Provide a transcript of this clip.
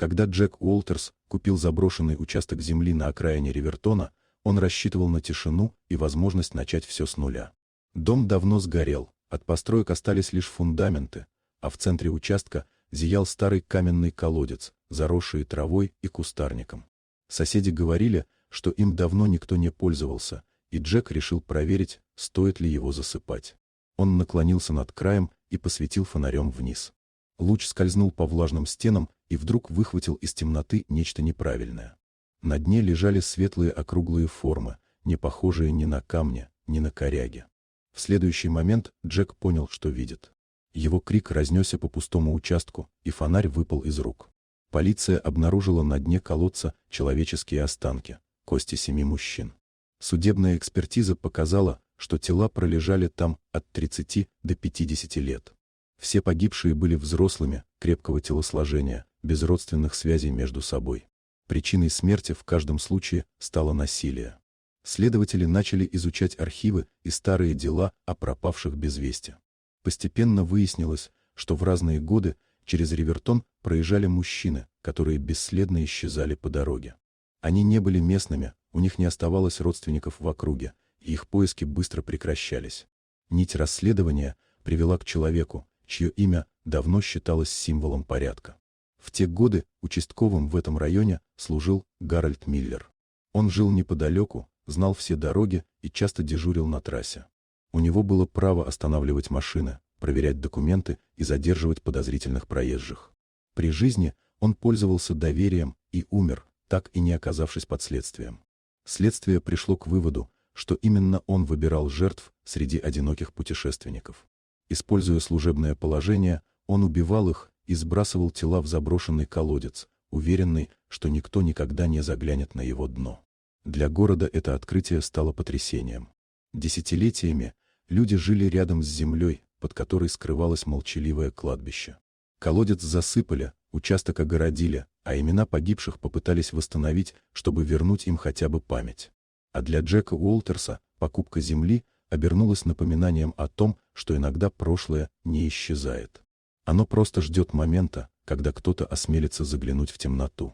Когда Джек Уолтерс купил заброшенный участок земли на окраине Ривертона, он рассчитывал на тишину и возможность начать все с нуля. Дом давно сгорел, от построек остались лишь фундаменты, а в центре участка зиял старый каменный колодец, заросший травой и кустарником. Соседи говорили, что им давно никто не пользовался, и Джек решил проверить, стоит ли его засыпать. Он наклонился над краем и посветил фонарем вниз. Луч скользнул по влажным стенам и вдруг выхватил из темноты нечто неправильное. На дне лежали светлые округлые формы, не похожие ни на камни, ни на коряги. В следующий момент Джек понял, что видит. Его крик разнесся по пустому участку, и фонарь выпал из рук. Полиция обнаружила на дне колодца человеческие останки, кости 7 мужчин. Судебная экспертиза показала, что тела пролежали там от 30 до 50 лет. Все погибшие были взрослыми, крепкого телосложения, без родственных связей между собой. Причиной смерти в каждом случае стало насилие. Следователи начали изучать архивы и старые дела о пропавших без вести. Постепенно выяснилось, что в разные годы через Ривертон проезжали мужчины, которые бесследно исчезали по дороге. Они не были местными, у них не оставалось родственников в округе, и их поиски быстро прекращались. Нить расследования привела к человеку, чье имя давно считалось символом порядка. В те годы участковым в этом районе служил Гарольд Миллер. Он жил неподалеку, знал все дороги и часто дежурил на трассе. У него было право останавливать машины, проверять документы и задерживать подозрительных проезжих. При жизни он пользовался доверием и умер, так и не оказавшись под следствием. Следствие пришло к выводу, что именно он выбирал жертв среди одиноких путешественников. Используя служебное положение, он убивал их и сбрасывал тела в заброшенный колодец, уверенный, что никто никогда не заглянет на его дно. Для города это открытие стало потрясением. Десятилетиями люди жили рядом с землей, под которой скрывалось молчаливое кладбище. Колодец засыпали, участок огородили, а имена погибших попытались восстановить, чтобы вернуть им хотя бы память. А для Джека Уолтерса покупка земли обернулась напоминанием о том, что иногда прошлое не исчезает. Оно просто ждет момента, когда кто-то осмелится заглянуть в темноту.